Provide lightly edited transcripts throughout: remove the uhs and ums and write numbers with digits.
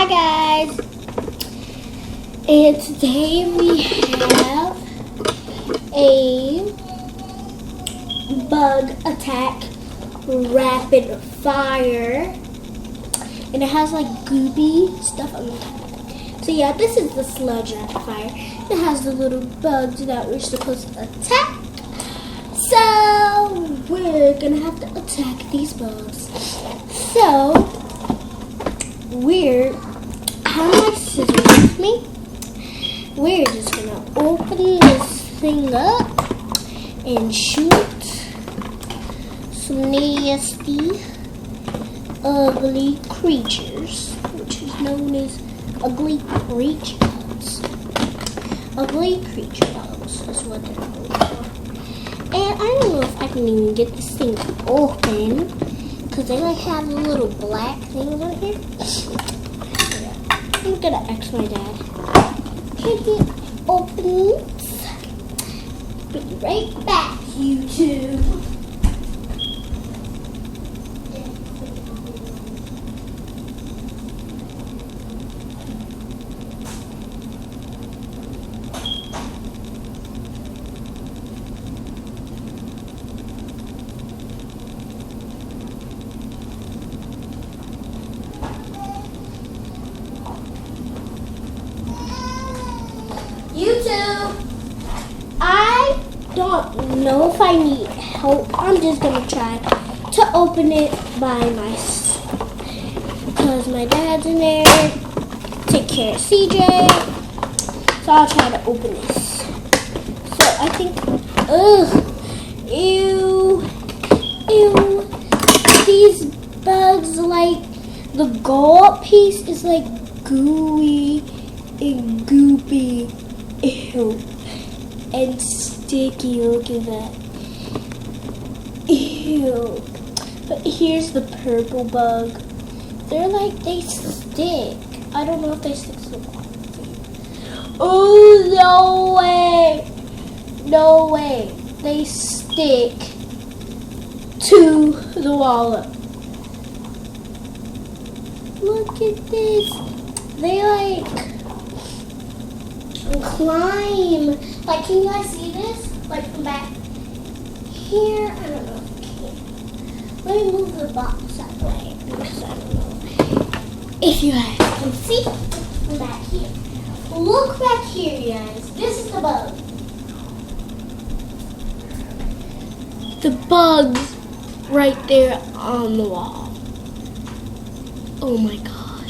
Hi guys, and today we have a bug attack rapid fire, and it has like goopy stuff on the top. So yeah, this is the sludge rapid fire. It has the little bugs that we're supposed to attack. So we're gonna have to attack these bugs. So I have my scissors with me. We're just gonna open this thing up and shoot some nasty, ugly creatures, which is known as ugly creature bugs. Ugly creature bugs is what they're called for. And I don't know if I can even get this thing open, because they like have the little black things on here. I'm gonna ask my dad. Can it open? Be right back, you two. I don't know if I need help. I'm just gonna try to open it by myself, because my dad's in there, take care of CJ. So I'll try to open this. So I think, ew, these bugs, like the gold piece is like gooey and goopy. Ew. And sticky, look at that. Ew. But here's the purple bug. They're like, they stick. I don't know if they stick so long. Oh, no way. No way. They stick to the wallet. Look at this. They like climb. Like, can you guys see this? Like from back here? I don't know if you can. Let me move the box that way, because I don't know if you guys can see from back here. Look back here, you guys. This is the bug. The bug's right there on the wall. Oh my god.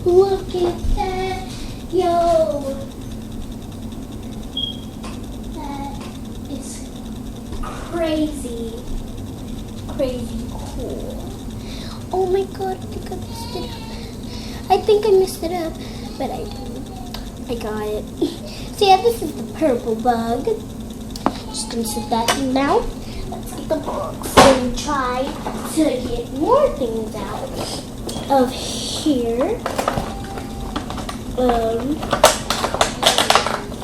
Look at that. Yo, that is crazy cool. Oh my god, I think I messed it up, but I didn't. I got it. So yeah, this is the purple bug. Just gonna set that in now. Let's get the box and try to get more things out of here.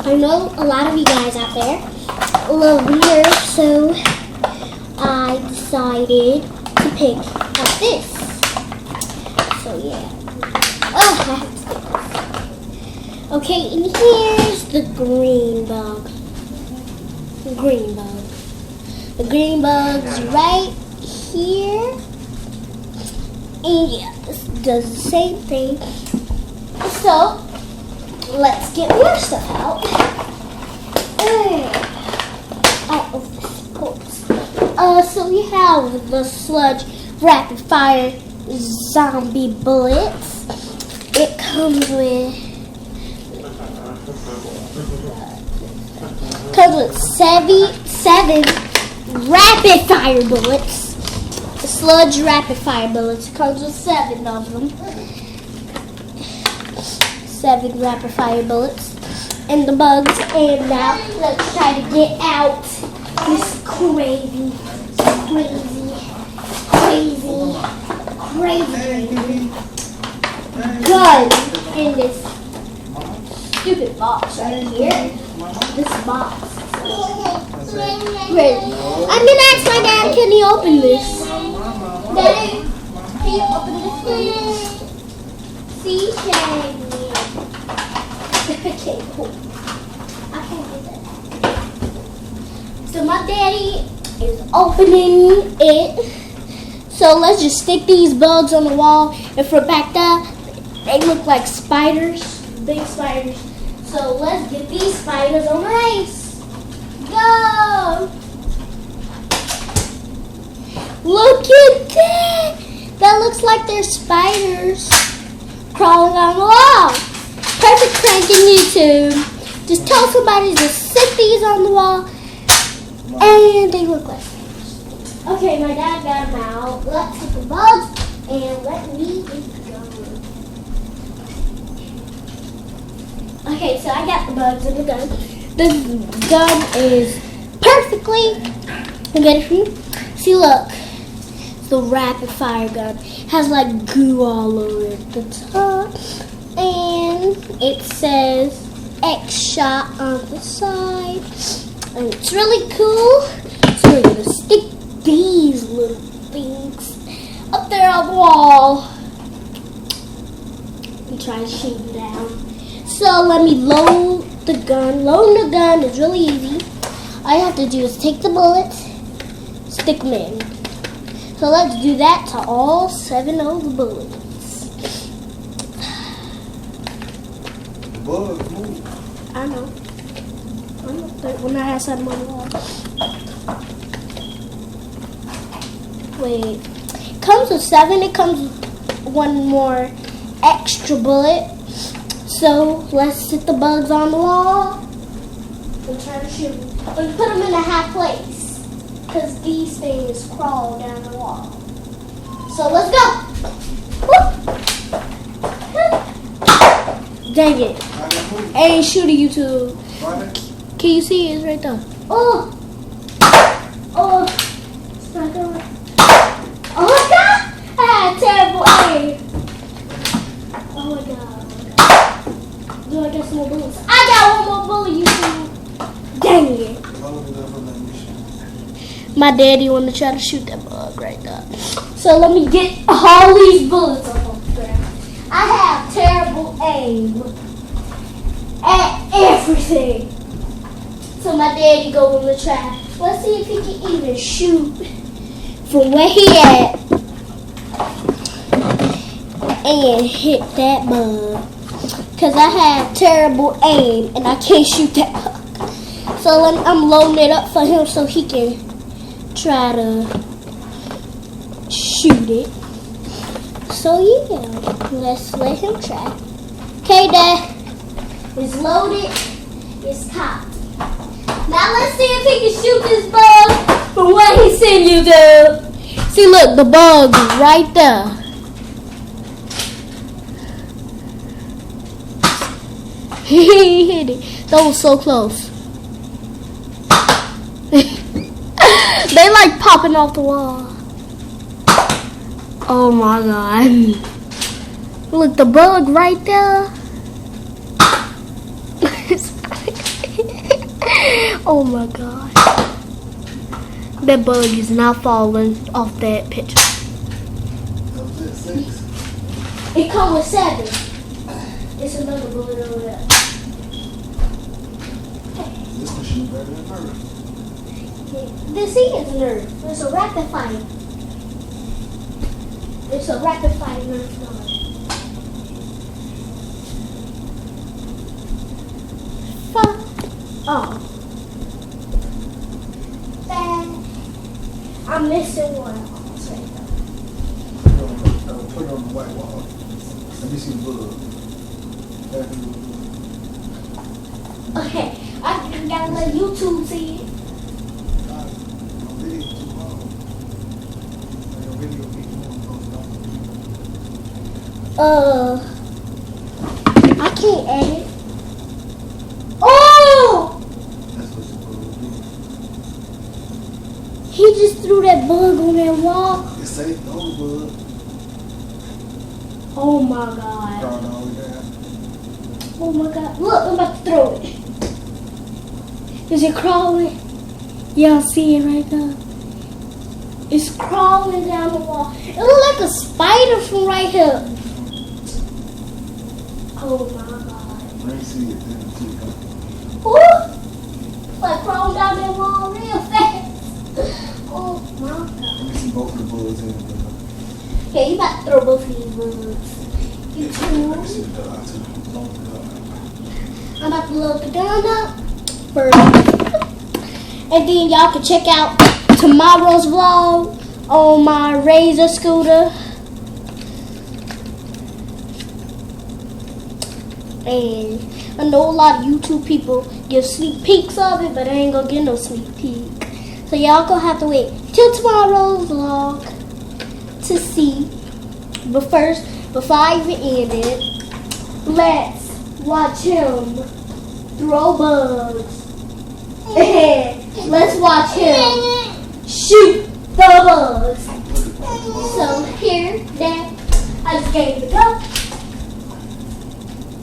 I know a lot of you guys out there love Nerf, so I decided to pick up this. So yeah. Oh, I have to stick this. Okay, and here's the green bug. The green bug. The green bug's right here. And yeah, this does the same thing. So, let's get more stuff out. Out of this box. So we have the sludge rapid fire zombie bullets. It comes with seven rapid fire bullets. The sludge rapid fire bullets. It comes with 7 of them. 7 rapid fire bullets and the bugs. And now let's try to get out this crazy gun in this stupid box right here. This box. Really. I'm gonna ask my dad, can he open this? Daddy, can you open this please? See, shame. Okay, cool. I can't do that. So my daddy is opening it. So let's just stick these bugs on the wall. And for back there, they look like spiders, big spiders. So let's get these spiders on the race. Go! Look at that! That looks like they're spiders crawling on the wall. Perfect prank in YouTube. Just tell somebody to stick these on the wall and they look like spiders. Okay, my dad got them out. Let's get the bugs and let me get going. Okay, so I got the bugs in the gun. The gun is perfectly good. See, look. The rapid fire gun has like goo all over the top, and it says X shot on the side, and it's really cool. So we're gonna stick these little things up there on the wall and try to shoot them down. So let me load the gun. Loading the gun is really easy. All you have to do is take the bullets, stick them in. So let's do that to all 7 of the bullets. The bugs move. I know. When I have something on the wall. Wait. It comes with 7. It comes with 1 more extra bullet. So let's sit the bugs on the wall and try to shoot them. And put them in a half place. Because these things crawl down the wall. So let's go. Woo. Dang it. I ain't shooting you too. Can you see it? It's right there. Oh. Oh. It's not going. Oh my God. I had terrible aim. Oh my God. Do I get some more bullets? I got 1 more bullet, you two. Dang it. My daddy want to try to shoot that bug right there. So let me get all these bullets up on the ground. I have terrible aim at everything. So my daddy go in the trap. Let's see if he can even shoot from where he at and hit that bug. Because I have terrible aim and I can't shoot that bug. So I'm loading it up for him so he can try to shoot it. So yeah, let's let him try. Okay, Dad. It's loaded. It's cocked. Now let's see if he can shoot this bug from where he sent you to. See, look, the bug is right there. He hit it. That was so close. They like popping off the wall. Oh my God. Look, the bug right there. Oh my God. That bug is not falling off that picture. It comes with 7. It's another bullet over there. This machine better than Nerf. This is Nerf. It's a rapid fire. It's a rapid fire Nerf gun. Oh. Bad. I'm missing one. Put it on the white wall. Let me see the bug. Okay. I gotta let YouTube see it. I can't edit. Oh! That's what you're supposed to do. He just threw that bug on that wall. It's safe, no bug. Oh my God. Crawling all the way down. Oh my God. Look, I'm about to throw it. Is it crawling? Y'all see it right now? It's crawling down the wall. It looks like a spider from right here. Oh my god. Bring see it then too. Ooh! Like crawling down that wall real fast. Oh my god. Let me see both of the bullets in it. Okay, you about to throw both of these bullets. You Let too. me see the dog too. Load the dog. I'm about to load the gun up first. And then y'all can check out tomorrow's vlog on my Razor scooter. And I know a lot of YouTube people give sneak peeks of it, but I ain't gonna get no sneak peek. So y'all gonna have to wait till tomorrow's vlog to see. But first, before I even end it, let's watch him throw bugs. And let's watch him shoot the bugs. So here, Dad, I just gave it a go.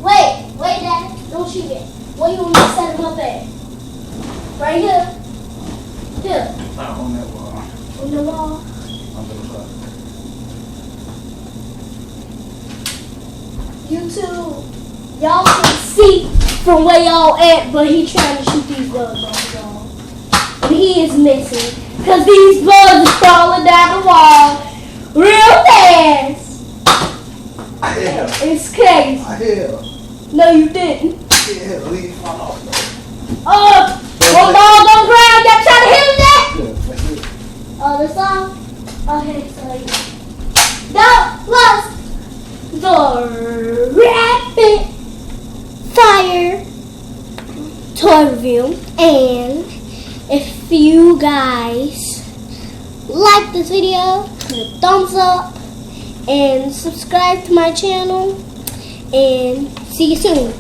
Wait, Dad, don't shoot it. Where you want me to set him up at? Right here. Here, On that wall. on the wall. On the clock. YouTube, y'all can see from where y'all at, but he trying to shoot these bugs off y'all. And he is missing. Because these bugs are crawling down the wall real fast. Yeah. It's crazy. I hear. No, you didn't. Yeah, leave fall off. Oh, one ball on the ground. Y'all trying to hit him that? Yeah, that's it. Oh, that's all? Okay, so that was the rapid fire toy review. And if you guys like this video, give it a thumbs up and subscribe to my channel. And see you soon.